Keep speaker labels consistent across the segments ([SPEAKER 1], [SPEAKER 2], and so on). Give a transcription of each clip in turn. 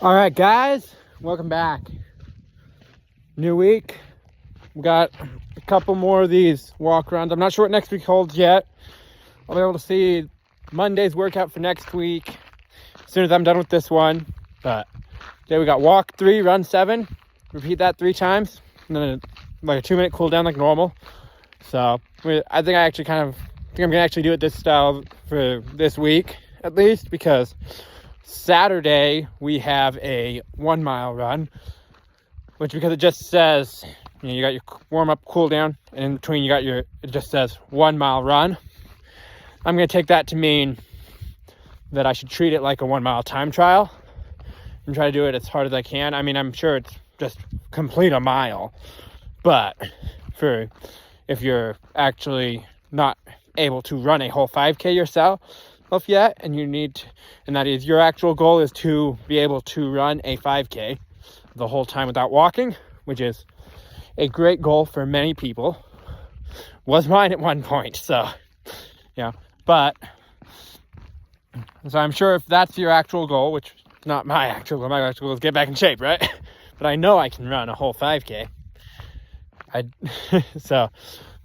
[SPEAKER 1] All right, guys, welcome back. New week. We got a couple more of these walk runs. I'm not sure what next week holds yet. I'll be able to see Monday's workout for next week as soon as I'm done with this one. But today we got walk 3, run 7. Repeat that 3 times, and then like a 2-minute cool down like normal. So I think I'm gonna actually do it this style for this week at least, because Saturday we have a 1 mile run, which, because it just says, you got your warm up, cool down, and in between it just says 1 mile run. I'm going to take that to mean that I should treat it like a 1 mile time trial and try to do it as hard as I can. I mean, I'm sure it's just complete a mile, but if you're actually not able to run a whole 5K yourself yet, and that is your actual goal is to be able to run a 5K the whole time without walking, which is a great goal for many people. Was mine at one point. So I'm sure if that's your actual goal, which is not my actual goal, my actual goal is get back in shape, right? But I know I can run a whole 5K.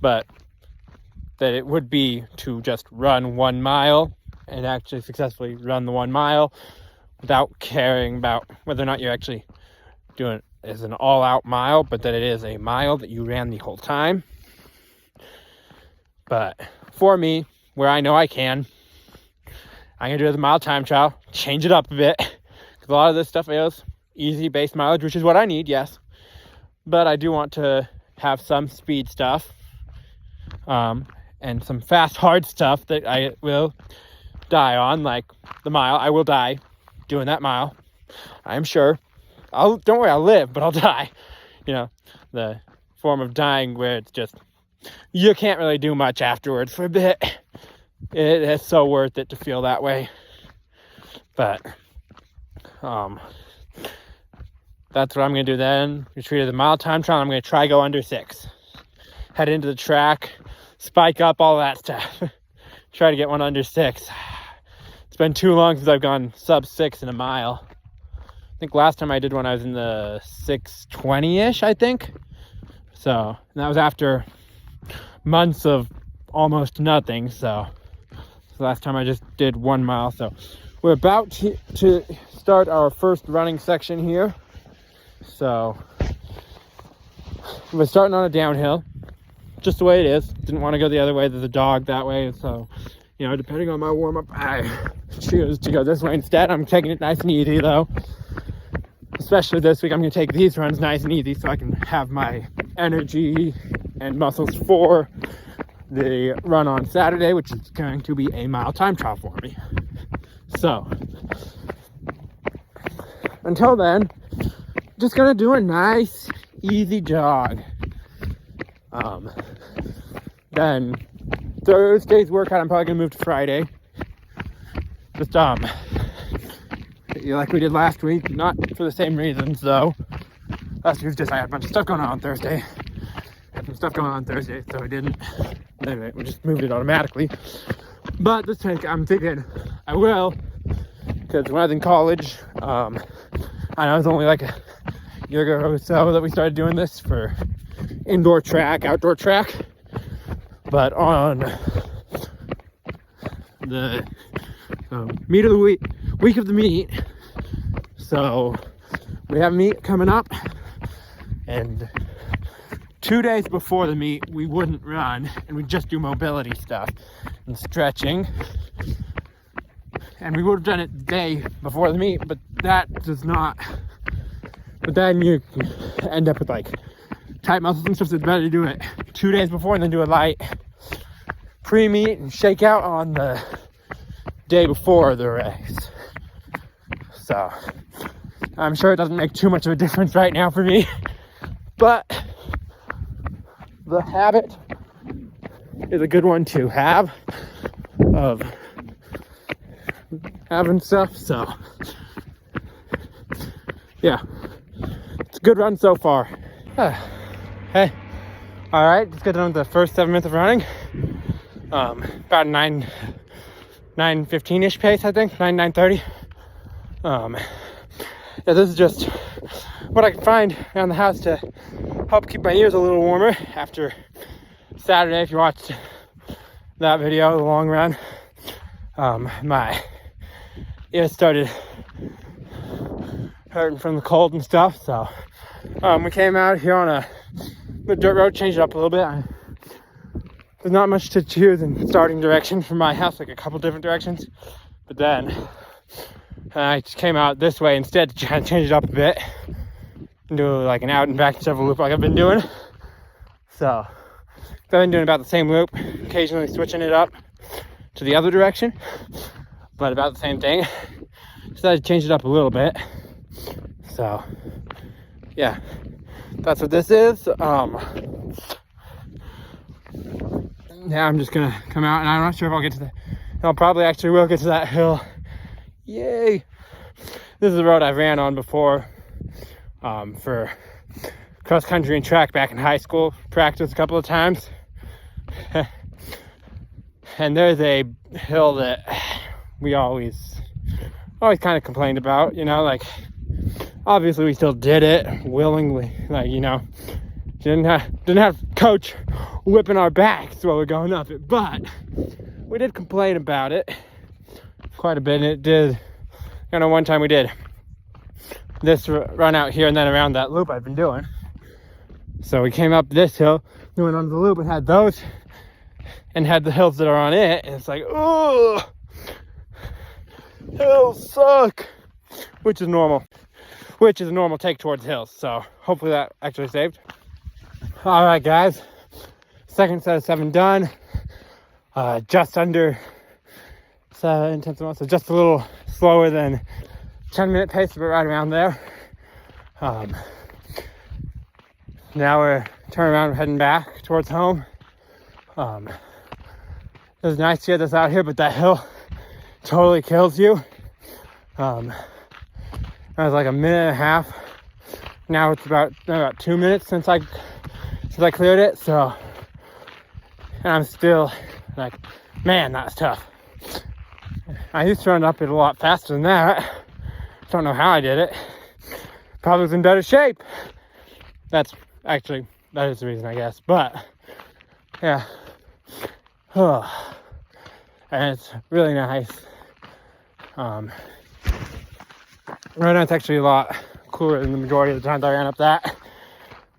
[SPEAKER 1] But that it would be to just run 1 mile and actually successfully run the 1 mile without caring about whether or not you're actually doing it as an all-out mile, but that it is a mile that you ran the whole time. But for me, where I know I can, I'm going to do the mile time trial, change it up a bit, because a lot of this stuff is easy base mileage, which is what I need, yes. But I do want to have some speed stuff, and some fast, hard stuff that I will die on, like the mile. I will die doing that mile, I'm sure. Don't worry, I'll live, but I'll die. The form of dying where it's just, you can't really do much afterwards for a bit. It is so worth it to feel that way. But that's what I'm going to do then. We treated the mile time trial. I'm going to try go under 6. Head into the track, spike up, all that stuff. Try to get one under 6. It's been too long since I've gone sub 6 in a mile. I think last time I did one, I was in the 6:20-ish, I think. So that was after months of almost nothing. So last time I just did 1 mile. So we're about to start our first running section here. So we're starting on a downhill, just the way it is. Didn't want to go the other way. There's a dog that way. So, depending on my warm-up, I choose to go this way instead. I'm taking it nice and easy, though. Especially this week, I'm going to take these runs nice and easy so I can have my energy and muscles for the run on Saturday, which is going to be a mile time trial for me. So, until then, just going to do a nice, easy jog. Then Thursday's workout, I'm probably going to move to Friday. Just, like we did last week, not for the same reasons though. Last week was just I had a bunch of stuff going on Thursday. Had some stuff going on Thursday, so we didn't. Anyway, we just moved it automatically. But this week I'm thinking I will, because when I was in college, I know it was only like a year ago or so that we started doing this for indoor track, outdoor track. But on the meet of the week of the meet, so we have meet coming up, and 2 days before the meet we wouldn't run, and we just do mobility stuff and stretching, and we would have done it the day before the meet, but then you end up with like tight muscles and stuff, so it's better to do it 2 days before and then do a light pre-meet and shake out on the day before the race. So I'm sure it doesn't make too much of a difference right now for me, but the habit is a good one to have of having stuff. So yeah, it's a good run so far. Hey, all right, let's get done with the first 7 minutes of running. About 9:15-ish pace, I think, 9:30. yeah, this is just what I can find around the house to help keep my ears a little warmer after Saturday. If you watched that video, the long run, my ears started hurting from the cold and stuff. So we came out here on the dirt road, changed it up a little bit. There's not much to choose in starting direction from my house, like a couple different directions. But then I just came out this way instead to try and change it up a bit and do like an out and back several loop like I've been doing. So I've been doing about the same loop, occasionally switching it up to the other direction, but about the same thing. Decided to change it up a little bit. So yeah, that's what this is. Yeah, I'm just gonna come out, and I'm not sure if I'll get to I'll probably actually will get to that hill. Yay! This is the road I ran on before for cross country and track back in high school. Practiced a couple of times. And there's a hill that we always kind of complained about, you know, like obviously we still did it willingly, like, you know, didn't have coach whipping our backs while we're going up it, but we did complain about it quite a bit. And it did, you know, one time we did this run out here and then around that loop I've been doing. So we came up this hill, doing on the loop, and had those and had the hills that are on it, and it's like, oh, hills suck, which is normal, a normal take towards hills. So hopefully that actually saved. All right, guys, second set of 7 done. Just under 7 tenths of a mile, so just a little slower than 10-minute pace, but right around there. Now we're turning around, heading back towards home. It was nice to get this out here, but that hill totally kills you. That was like a minute and a half. Now it's about 2 minutes since I cleared it. So, and I'm still like, man, that's tough. I used to run up it a lot faster than that. Don't know how I did it. Probably was in better shape. That is the reason, I guess. But yeah, and it's really nice. Right now it's actually a lot cooler than the majority of the times I ran up that.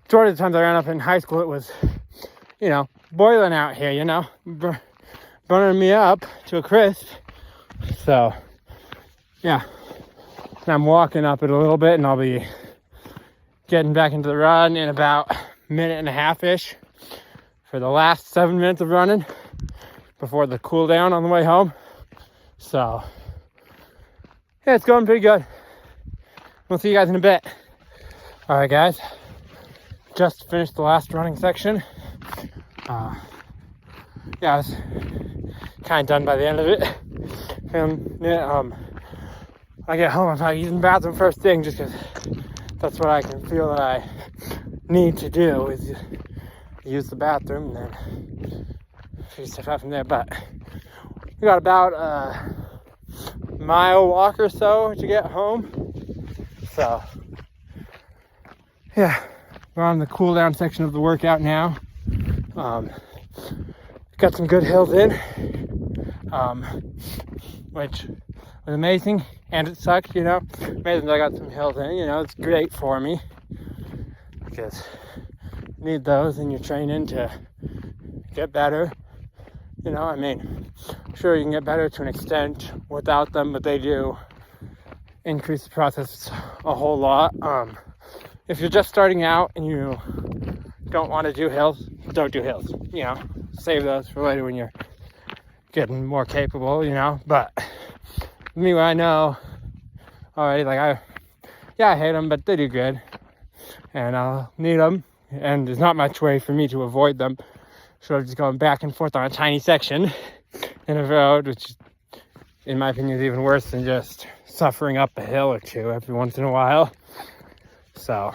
[SPEAKER 1] Majority of the times I ran up in high school, it was, you know, boiling out here, you know, burning me up to a crisp. So yeah, and I'm walking up it a little bit, and I'll be getting back into the run in about a minute and a half-ish for the last 7 minutes of running before the cool down on the way home. So yeah, it's going pretty good. We'll see you guys in a bit. All right, guys, just finished the last running section. Yeah, I was kind of done by the end of it. And yeah, I get home, I'm probably using the bathroom first thing, just because that's what I can feel that I need to do, is use the bathroom and then figure stuff out from there. But we got about a mile walk or so to get home. So yeah, we're on the cool down section of the workout now. Got some good hills in, which was amazing, and it sucked, you know. Amazing that I got some hills in, you know. It's great for me because you need those in your training to get better. You know, I mean, sure, you can get better to an extent without them, but they do increase the process a whole lot. If you're just starting out and you don't want to do hills, don't do hills. You know, save those for later when you're getting more capable, you know. But me, what I know already, like I hate them, but they do good, and I'll need them, and there's not much way for me to avoid them. So I'm just going back and forth on a tiny section in a road, which in my opinion is even worse than just suffering up a hill or two every once in a while. So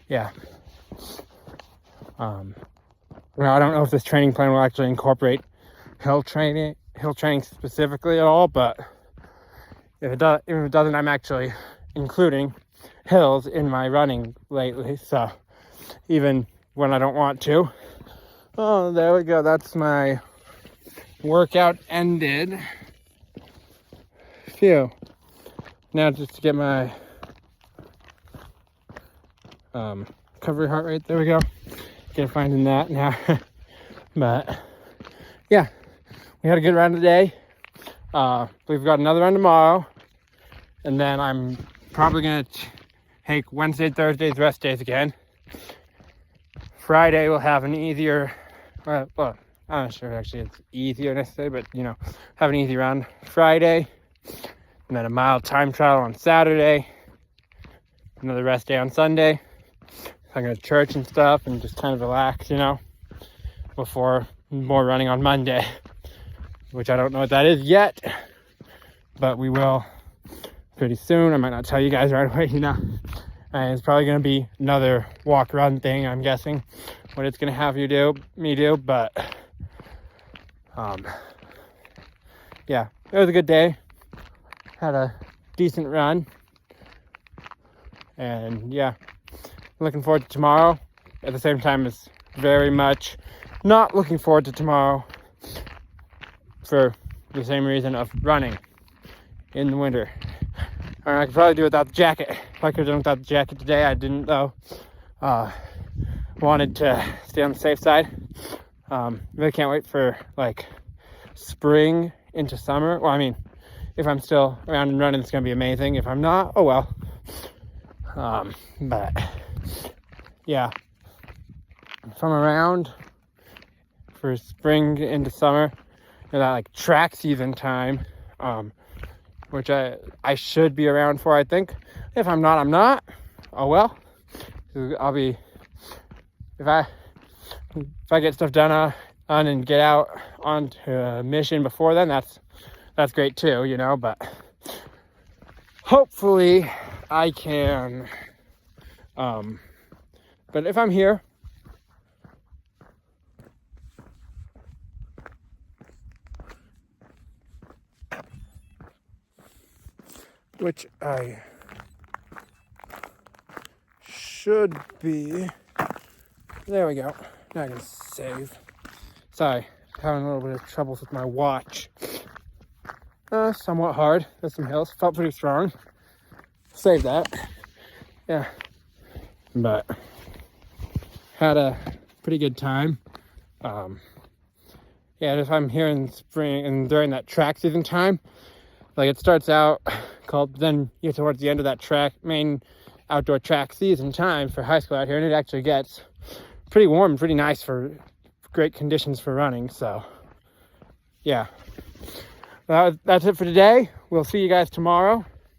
[SPEAKER 1] yeah, well, I don't know if this training plan will actually incorporate hill training specifically at all, but if it doesn't, I'm actually including hills in my running lately. So even when I don't want to. Oh, there we go. That's my workout ended. Phew. Now just to get my recovery heart rate. There we go. Get finding that now. But yeah, we had a good run today. We've got another run tomorrow, and then I'm probably gonna take Wednesday, Thursdays, rest days again. Friday we'll have an easier, well, I'm not sure actually it's easier necessarily, but you know, have an easy run Friday, and then a mile time trial on Saturday, another rest day on Sunday. I'm going to church and stuff and just kind of relax, you know, before more running on Monday, which I don't know what that is yet, but we will pretty soon. I might not tell you guys right away, you know. And it's probably going to be another walk run thing, I'm guessing, what it's going to have me do, but yeah, it was a good day. Had a decent run, and yeah, looking forward to tomorrow. At the same time, it's very much not looking forward to tomorrow for the same reason of running in the winter. Or I could probably do without the jacket. If I could have done without the jacket today, I didn't though. Wanted to stay on the safe side. Really can't wait for like spring into summer. Well, I mean, if I'm still around and running, it's gonna be amazing. If I'm not, oh well. But yeah, if I'm around for spring into summer, you know, that like track season time, which I should be around for, I think. If I'm not, I'm not. Oh well. I'll be, if I get stuff done on and get out onto a mission before then, that's great too, you know, but hopefully I can, but if I'm here, which I should be, there we go, now I can save. Sorry, having a little bit of troubles with my watch. Somewhat hard, there's some hills, felt pretty strong. Save that, yeah, but had a pretty good time. Yeah, if I'm here in spring and during that track season time, like it starts out called, then you get towards the end of that main outdoor track season time for high school out here, and it actually gets pretty warm, pretty nice for great conditions for running. So yeah, that's it for today. We'll see you guys tomorrow.